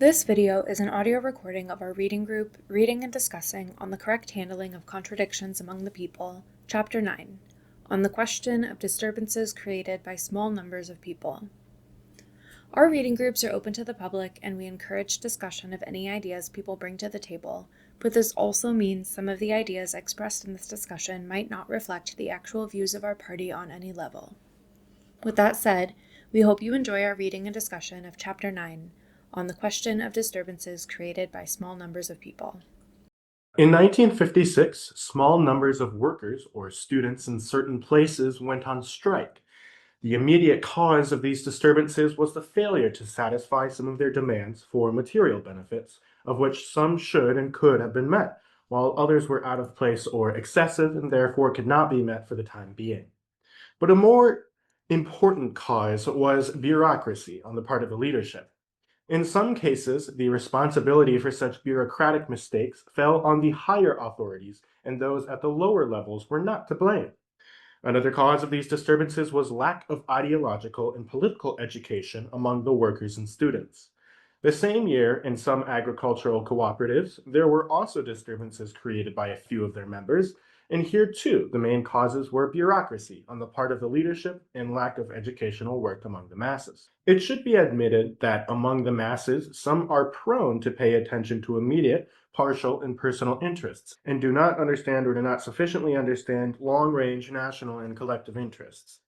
This video is an audio recording of our reading group reading and discussing on the correct handling of contradictions among the people, Chapter 9, on the question of disturbances created by small numbers of people. Our reading groups are open to the public and we encourage discussion of any ideas people bring to the table, but this also means some of the ideas expressed in this discussion might not reflect the actual views of our party on any level. With that said, we hope you enjoy our reading and discussion of Chapter 9, on the question of disturbances created by small numbers of people. In 1956, small numbers of workers or students in certain places went on strike. The immediate cause of these disturbances was the failure to satisfy some of their demands for material benefits, of which some should and could have been met, while others were out of place or excessive and therefore could not be met for the time being. But a more important cause was bureaucracy on the part of the leadership. In some cases, the responsibility for such bureaucratic mistakes fell on the higher authorities, and those at the lower levels were not to blame. Another cause of these disturbances was lack of ideological and political education among the workers and students. The same year, in some agricultural cooperatives, there were also disturbances created by a few of their members, and here too, the main causes were bureaucracy on the part of the leadership and lack of educational work among the masses. It should be admitted that among the masses, some are prone to pay attention to immediate, partial, and personal interests, and do not understand or do not sufficiently understand long-range national and collective interests.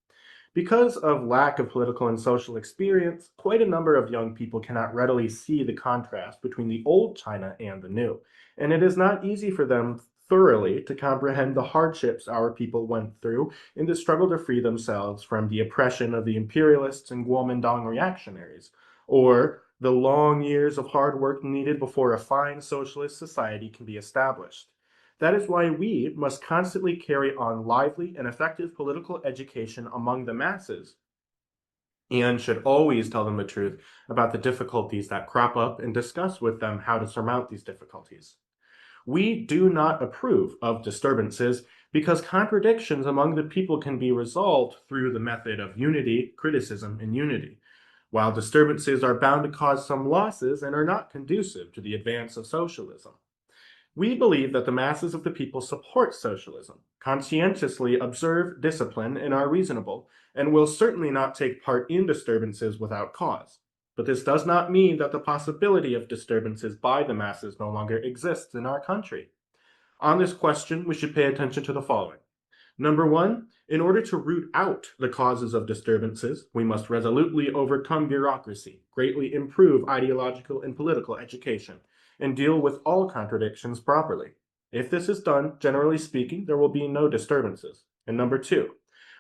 Because of lack of political and social experience, quite a number of young people cannot readily see the contrast between the old China and the new, and it is not easy for them thoroughly to comprehend the hardships our people went through in the struggle to free themselves from the oppression of the imperialists and Kuomintang reactionaries, or the long years of hard work needed before a fine socialist society can be established. That is why we must constantly carry on lively and effective political education among the masses, and should always tell them the truth about the difficulties that crop up and discuss with them how to surmount these difficulties. We do not approve of disturbances because contradictions among the people can be resolved through the method of unity, criticism, and unity, while disturbances are bound to cause some losses and are not conducive to the advance of socialism. We believe that the masses of the people support socialism, conscientiously observe discipline, and are reasonable, and will certainly not take part in disturbances without cause. But this does not mean that the possibility of disturbances by the masses no longer exists in our country. On this question, we should pay attention to the following. Number one, in order to root out the causes of disturbances, we must resolutely overcome bureaucracy, greatly improve ideological and political education, and deal with all contradictions properly. If this is done, generally speaking, there will be no disturbances. And number two,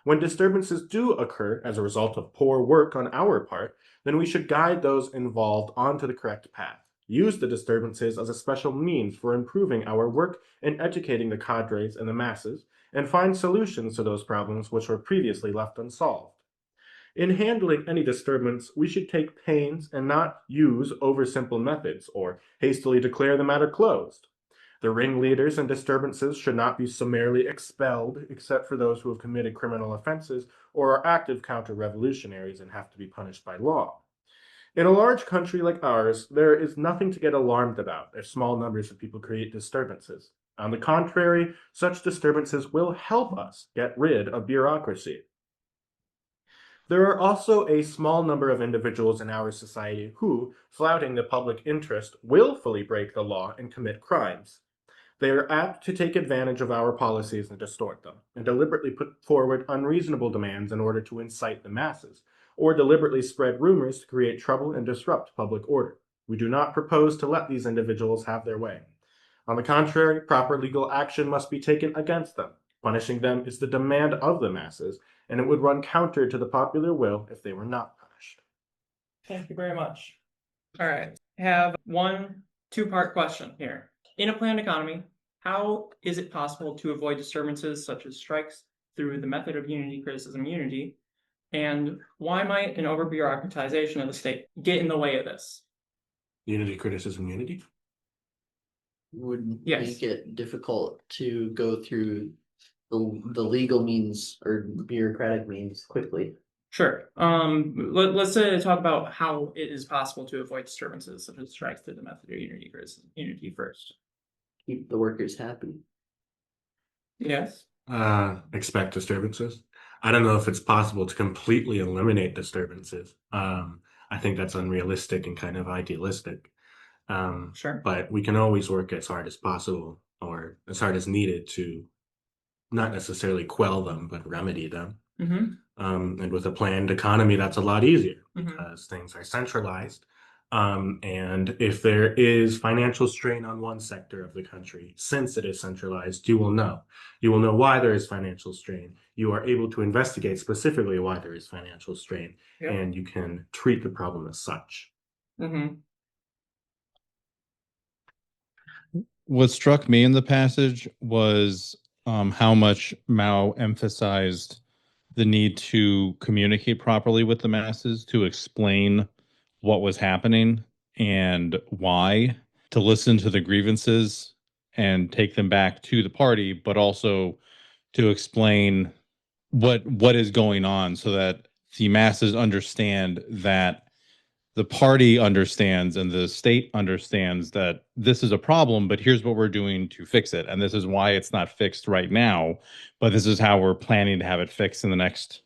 when disturbances do occur as a result of poor work on our part, then we should guide those involved onto the correct path. Use the disturbances as a special means for improving our work and educating the cadres and the masses, and find solutions to those problems which were previously left unsolved. In handling any disturbance, we should take pains and not use oversimple methods or hastily declare the matter closed. The ringleaders in disturbances should not be summarily expelled except for those who have committed criminal offenses or are active counter-revolutionaries and have to be punished by law. In a large country like ours, there is nothing to get alarmed about if small numbers of people create disturbances. On the contrary, such disturbances will help us get rid of bureaucracy. There are also a small number of individuals in our society who, flouting the public interest, willfully break the law and commit crimes. They are apt to take advantage of our policies and distort them, and deliberately put forward unreasonable demands in order to incite the masses, or deliberately spread rumors to create trouble and disrupt public order. We do not propose to let these individuals have their way. On the contrary, proper legal action must be taken against them. Punishing them is the demand of the masses, and it would run counter to the popular will if they were not punished. Thank you very much. All right, I have one two-part question here. In a planned economy, how is it possible to avoid disturbances such as strikes through the method of unity, criticism, unity? And why might an over-bureaucratization of the state get in the way of this? Unity, criticism, unity? Would Yes. make it difficult to go through the legal means or bureaucratic means quickly. Sure. Let's talk about how it is possible to avoid disturbances such as strikes through the method of unity versus unity first. Keep the workers happy. Yes. Expect disturbances. I don't know if it's possible to completely eliminate disturbances. I think that's unrealistic and kind of idealistic. Sure. But we can always work as hard as possible or as hard as needed to not necessarily quell them, but remedy them. Mm-hmm. And with a planned economy, that's a lot easier Mhm. because things are centralized. And if there is financial strain on one sector of the country, since it is centralized, you will know. You will know why there is financial strain. You are able to investigate specifically why there is financial strain, Yep. and you can treat the problem as such. Mm-hmm. What struck me in the passage was how much Mao emphasized the need to communicate properly with the masses, to explain what was happening and why, to listen to the grievances and take them back to the party, but also to explain what is going on so that the masses understand that the party understands and the state understands that this is a problem, but here's what we're doing to fix it. And this is why it's not fixed right now, but this is how we're planning to have it fixed in the next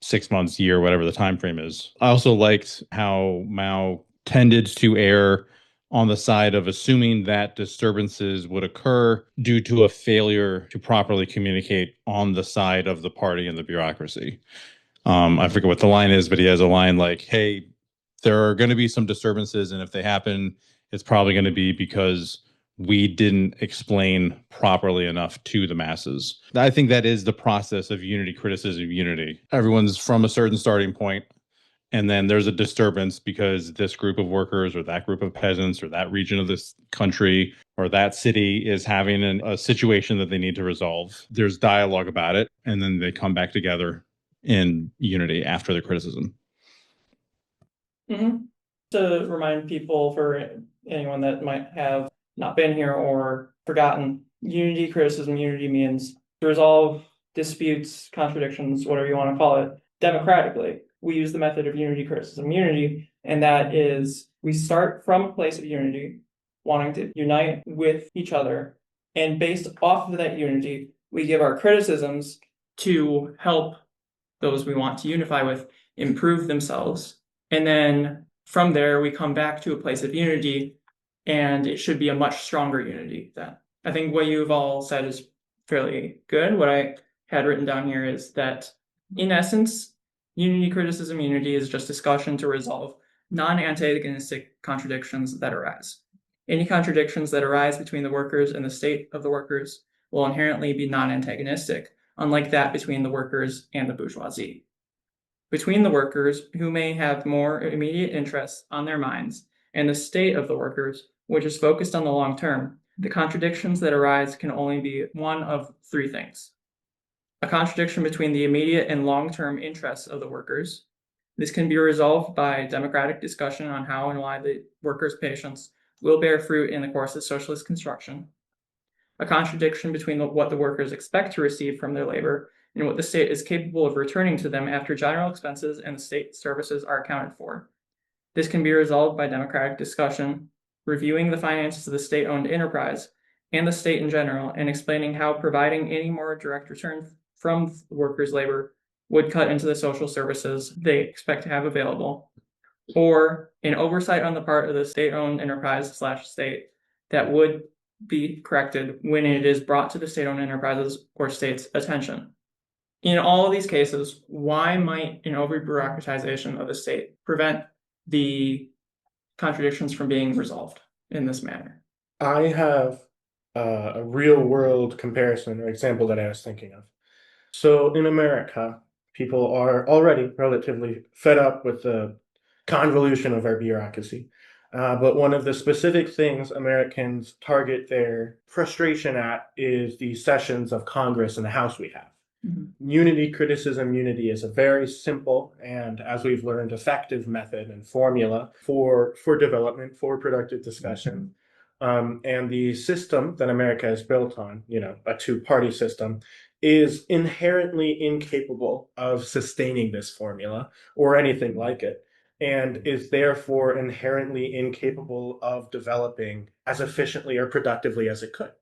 6 months, year, whatever the time frame is. I also liked how Mao tended to err on the side of assuming that disturbances would occur due to a failure to properly communicate on the side of the party and the bureaucracy. I forget what the line is, but he has a line like, hey, there are going to be some disturbances, and if they happen, it's probably going to be because we didn't explain properly enough to the masses. I think that is the process of unity, criticism, unity. Everyone's from a certain starting point, and then there's a disturbance because this group of workers or that group of peasants or that region of this country or that city is having a situation that they need to resolve. There's dialogue about it, and then they come back together in unity after the criticism. Mm-hmm. To remind people, for anyone that might have not been here or forgotten, unity, criticism, unity means to resolve disputes, contradictions, whatever you want to call it, democratically. We use the method of unity, criticism, unity, and that is we start from a place of unity, wanting to unite with each other, and based off of that unity, we give our criticisms to help those we want to unify with improve themselves. And then from there, we come back to a place of unity, and it should be a much stronger unity then. I think what you've all said is fairly good. What I had written down here is that, in essence, unity, criticism, unity is just discussion to resolve non-antagonistic contradictions that arise. Any contradictions that arise between the workers and the state of the workers will inherently be non-antagonistic, unlike that between the workers and the bourgeoisie. Between the workers, who may have more immediate interests on their minds, and the state of the workers, which is focused on the long term, the contradictions that arise can only be one of three things. A contradiction between the immediate and long-term interests of the workers. This can be resolved by democratic discussion on how and why the workers' patience will bear fruit in the course of socialist construction. A contradiction between what the workers expect to receive from their labor and what the state is capable of returning to them after general expenses and the state services are accounted for. This can be resolved by democratic discussion, reviewing the finances of the state-owned enterprise and the state in general, and explaining how providing any more direct return from the workers' labor would cut into the social services they expect to have available, or an oversight on the part of the state-owned enterprise / state that would be corrected when it is brought to the state-owned enterprises or state's attention. In all of these cases, why might an over-bureaucratization of the state prevent the contradictions from being resolved in this manner? I have a real world comparison or example that I was thinking of. So in America, people are already relatively fed up with the convolution of our bureaucracy. But one of the specific things Americans target their frustration at is the sessions of Congress and the House we have. Mm-hmm. Unity, criticism, unity is a very simple and, as we've learned, effective method and formula for development, for productive discussion. And the system that America is built on, a two-party system, is inherently incapable of sustaining this formula or anything like it, and is therefore inherently incapable of developing as efficiently or productively as it could.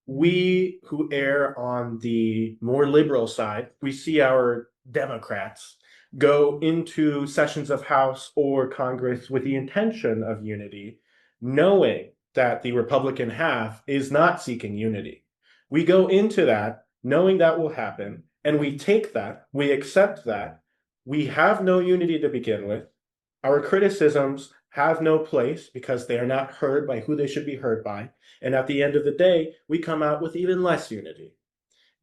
We who err on the more liberal side, we see our Democrats go into sessions of House or Congress with the intention of unity, knowing that the Republican half is not seeking unity. We go into that knowing that will happen, and we take that, we accept that. We have no unity to begin with. Our criticisms have no place because they are not heard by who they should be heard by. And at the end of the day, we come out with even less unity.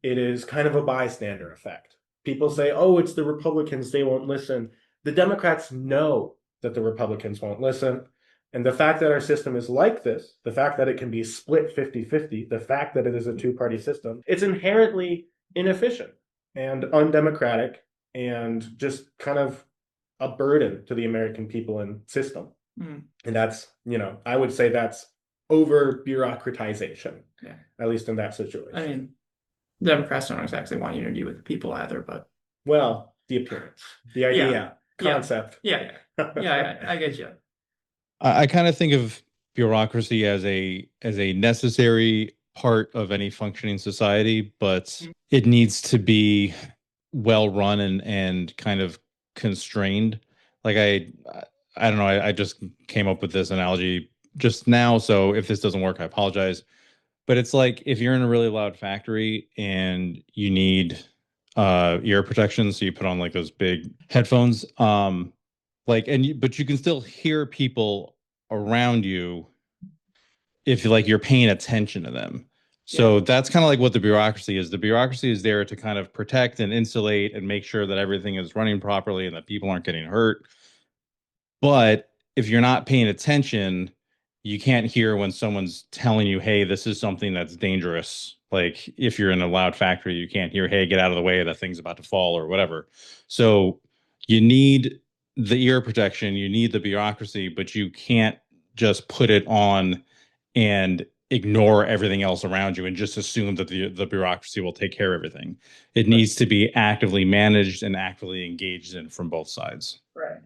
It is kind of a bystander effect. People say, oh, it's the Republicans, they won't listen. The Democrats know that the Republicans won't listen. And the fact that our system is like this, the fact that it can be split 50-50, the fact that it is a two-party system, it's inherently inefficient and undemocratic and just kind of a burden to the American people and system. Mm. And that's, I would say that's over-bureaucratization, at least in that situation. I mean, Democrats don't exactly want unity with the people either, but well, the appearance, the idea, concept. Yeah, I get you. I kind of think of bureaucracy as a necessary part of any functioning society, but it needs to be well run and kind of constrained. Like I don't know, I just came up with this analogy just now, so if this doesn't work, I apologize. But it's like if you're in a really loud factory and you need ear protection, so you put on like those big headphones, but you can still hear people around you if you're paying attention to them. So that's kind of like what the bureaucracy is. The bureaucracy is there to kind of protect and insulate and make sure that everything is running properly and that people aren't getting hurt. But if you're not paying attention, you can't hear when someone's telling you, hey, this is something that's dangerous. Like if you're in a loud factory, you can't hear, hey, get out of the way, that thing's about to fall or whatever. So you need the ear protection, you need the bureaucracy, but you can't just put it on and ignore everything else around you and just assume that the bureaucracy will take care of everything. It needs to be actively managed and actively engaged in from both sides. Right.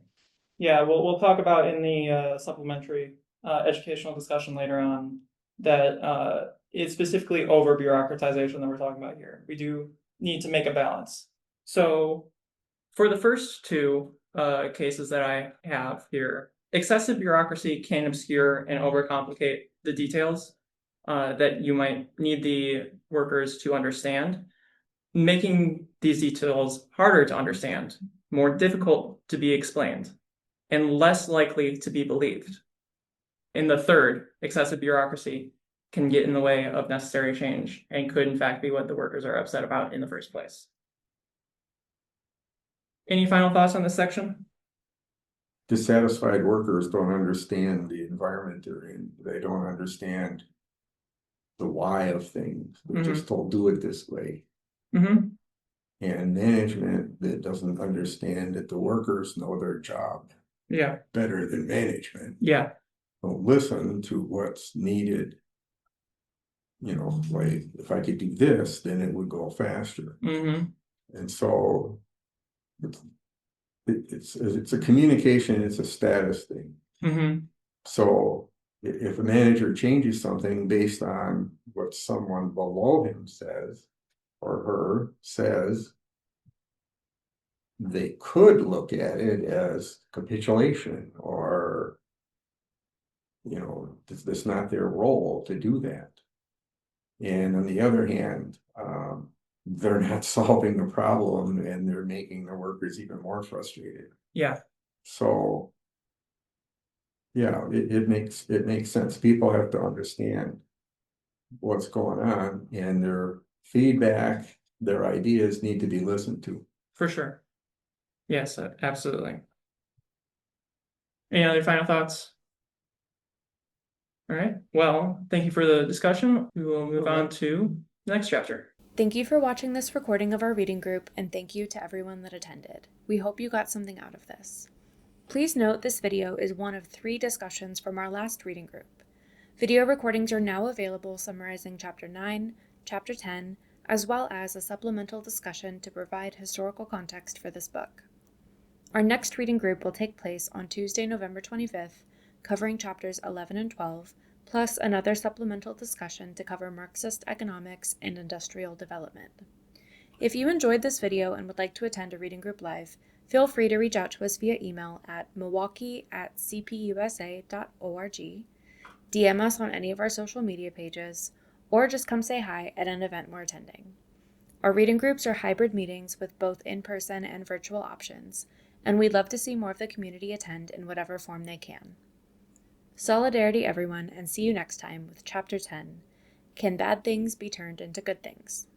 Yeah, we'll talk about in the supplementary educational discussion later on that it's specifically over bureaucratization that we're talking about here. We do need to make a balance. So for the first two cases that I have here, excessive bureaucracy can obscure and overcomplicate the details that you might need the workers to understand, making these details harder to understand, more difficult to be explained, and less likely to be believed. And the third, excessive bureaucracy can get in the way of necessary change and could in fact be what the workers are upset about in the first place. Any final thoughts on this section? Dissatisfied workers don't understand the environment they're in. They don't understand the why of things. They're just told, do it this way. And management that doesn't understand that the workers know their job better than management. Don't listen to what's needed. Like if I could do this, then it would go faster. And so it's a communication, it's a status thing. So if a manager changes something based on what someone below him says or her says, they could look at it as capitulation or, it's not their role to do that. And on the other hand, they're not solving the problem and they're making the workers even more frustrated. So it makes sense. People have to understand what's going on, and their feedback, their ideas need to be listened to. For sure. Yes, absolutely. Any other final thoughts? All right. Well, thank you for the discussion. We will move on to the next chapter. Thank you for watching this recording of our reading group, and thank you to everyone that attended. We hope you got something out of this. Please note this video is one of 3 discussions from our last reading group. Video recordings are now available summarizing Chapter 9, Chapter 10, as well as a supplemental discussion to provide historical context for this book. Our next reading group will take place on Tuesday, November 25th, covering chapters 11 and 12, plus another supplemental discussion to cover Marxist economics and industrial development. If you enjoyed this video and would like to attend a reading group live, feel free to reach out to us via email at milwaukee@cpusa.org, DM us on any of our social media pages, or just come say hi at an event we're attending. Our reading groups are hybrid meetings with both in-person and virtual options, and we'd love to see more of the community attend in whatever form they can. Solidarity, everyone, and see you next time with Chapter 10, Can Bad Things Be Turned into Good Things?